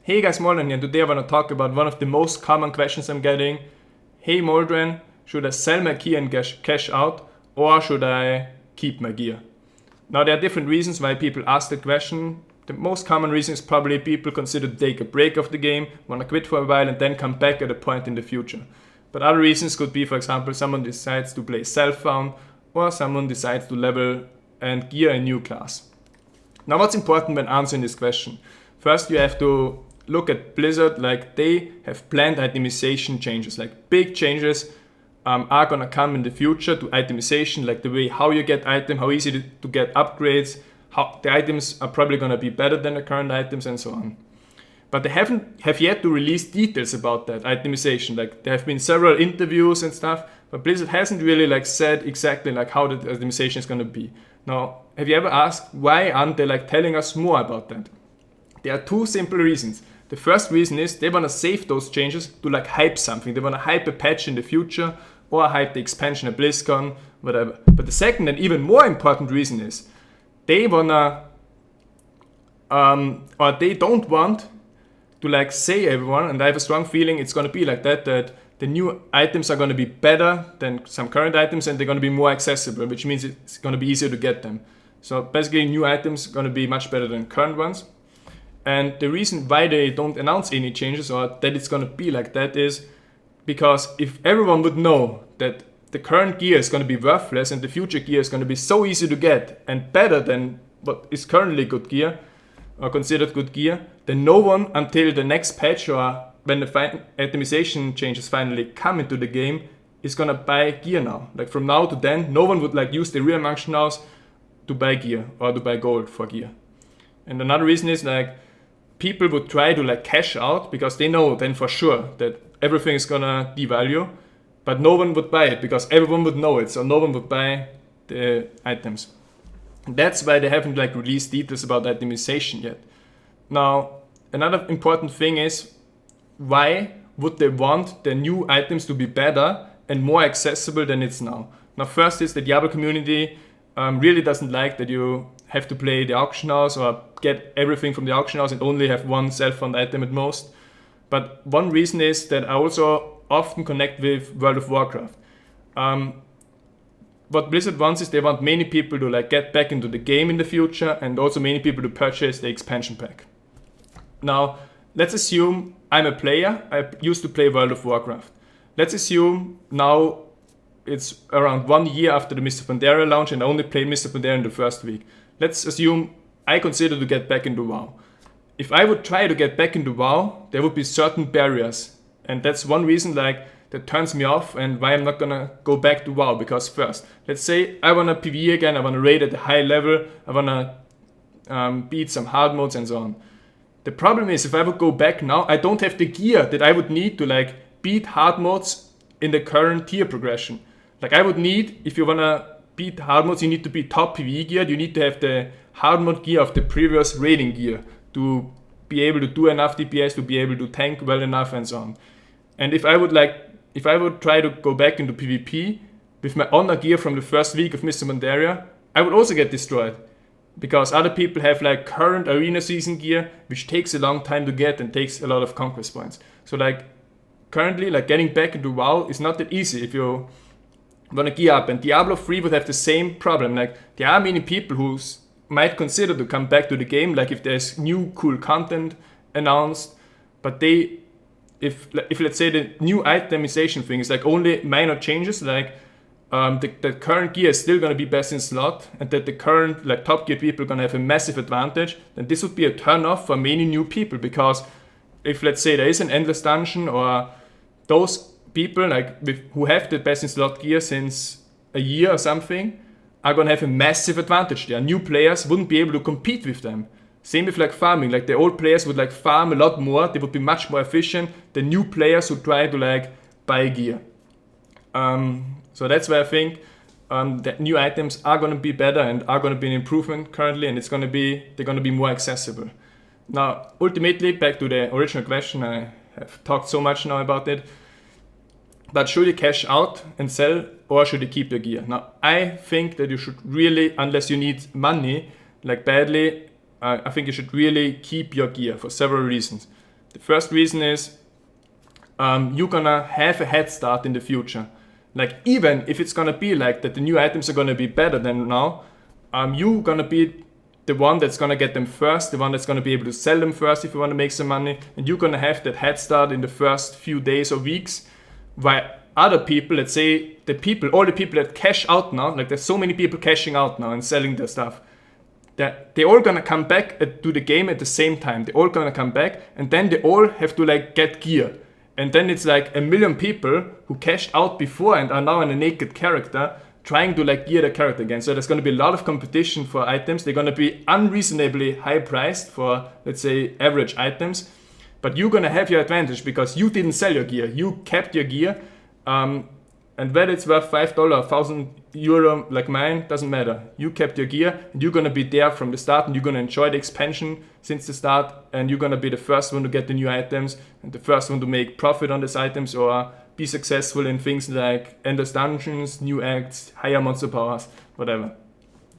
Hey guys, Moldren here. Today I want to talk about one of the most common questions I'm getting. Hey Moldren, should I sell my gear and cash out, or should I keep my gear? Now there are different reasons why people ask that question. The most common reason is probably people consider to take a break of the game, want to quit for a while and then come back at a point in the future. But other reasons could be, for example, someone decides to play self-found, or someone decides to level and gear a new class. Now what's important when answering this question? First you have to look at Blizzard, like they have planned itemization changes, like big changes are gonna come in the future to itemization, like the way how you get item, how easy to get upgrades, how the items are probably gonna be better than the current items and so on. But they have yet to release details about that itemization. Like there have been several interviews and stuff, but Blizzard hasn't really said exactly how the itemization is gonna be. Now, have you ever asked why aren't they telling us more about that? There are two simple reasons. The first reason is they want to save those changes to hype something. They want to hype a patch in the future or hype the expansion at BlizzCon, whatever. But the second and even more important reason is they wanna or they don't want to say everyone, and I have a strong feeling it's gonna be like that the new items are gonna be better than some current items and they're gonna be more accessible, which means it's gonna be easier to get them. So basically new items are gonna be much better than current ones. And the reason why they don't announce any changes or that it's going to be like that is because if everyone would know that the current gear is going to be worthless and the future gear is going to be so easy to get and better than what is currently good gear or considered good gear, then no one until the next patch or when the itemization changes finally come into the game is going to buy gear now. Like from now to then, no one would use the real function house to buy gear or to buy gold for gear. And another reason is people would try to cash out because they know then for sure that everything is gonna devalue, but no one would buy it because everyone would know it, so no one would buy the items. And that's why they haven't released details about itemization yet. Now, another important thing is why would they want the new items to be better and more accessible than it's now? Now, first is the Diablo community really doesn't like that you have to play the auction house or get everything from the auction house and only have one self-found item at most. But one reason is that I also often connect with World of Warcraft. What Blizzard wants is they want many people to get back into the game in the future and also many people to purchase the expansion pack. Now, let's assume I'm a player. I used to play World of Warcraft. Let's assume now it's around 1 year after the Mr. Pandaria launch and I only played Mr. Pandaria in the first week. Let's assume I consider to get back into WoW. If I would try to get back into WoW, there would be certain barriers. And that's one reason that turns me off and why I'm not gonna go back to WoW. Because first, let's say I wanna PvE again, I wanna raid at a high level, I wanna beat some hard modes and so on. The problem is if I would go back now, I don't have the gear that I would need to beat hard modes in the current tier progression. I would need, if you wanna beat hard modes, you need to be top PvE gear, you need to have the hard mode gear of the previous raiding gear to be able to do enough DPS, to be able to tank well enough and so on. And if I would try to go back into PvP with my honor gear from the first week of Mr. Pandaria, I would also get destroyed. Because other people have current arena season gear, which takes a long time to get and takes a lot of conquest points. So currently getting back into WoW is not that easy if you want to gear up, and Diablo 3 would have the same problem. There are many people who might consider to come back to the game, if there's new cool content announced, but if let's say the new itemization thing is only minor changes, the current gear is still going to be best in slot, and that the current top gear people are going to have a massive advantage, then this would be a turn off for many new people, because if let's say there is an endless dungeon or those people who have the best in slot gear since a year or something are going to have a massive advantage there. New players wouldn't be able to compete with them. Same with farming. The old players would farm a lot more. They would be much more efficient than new players who try to buy gear. So that's why I think that new items are going to be better and are going to be an improvement currently, and they're going to be more accessible. Now, ultimately, back to the original question, I have talked so much now about it. But should you cash out and sell, or should you keep your gear? Now, I think that you should really, unless you need money badly, I think you should really keep your gear for several reasons. The first reason is you're gonna have a head start in the future. Like even if it's gonna be like that the new items are gonna be better than now, you're gonna be the one that's gonna get them first, the one that's gonna be able to sell them first if you want to make some money, and you're gonna have that head start in the first few days or weeks, while other people, let's say all the people that cash out now, like there's so many people cashing out now and selling their stuff, that they're all gonna come back to the game at the same time. They're all gonna come back, and then they all have to like get gear. And then it's like 1 million people who cashed out before and are now in a naked character trying to like gear the character again. So there's going to be a lot of competition for items. They're going to be unreasonably high priced for, let's say, average items. But you're going to have your advantage because you didn't sell your gear. You kept your gear. And whether it's worth $5 or €1,000 like mine, doesn't matter. You kept your gear and you're going to be there from the start, and you're going to enjoy the expansion since the start, and you're going to be the first one to get the new items and the first one to make profit on these items or be successful in things like endless dungeons, new acts, higher monster powers, whatever.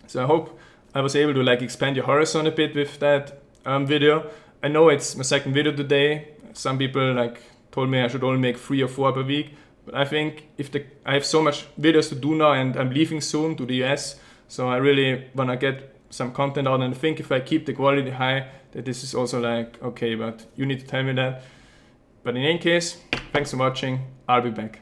So I hope I was able to like expand your horizon a bit with that video. I know it's my second video today. Some people like told me I should only make 3 or 4 per week. But I think I have so much videos to do now, and I'm leaving soon to the US, so I really want to get some content out, and I think if I keep the quality high, that this is also like okay, but you need to tell me that. But in any case, thanks for watching. I'll be back.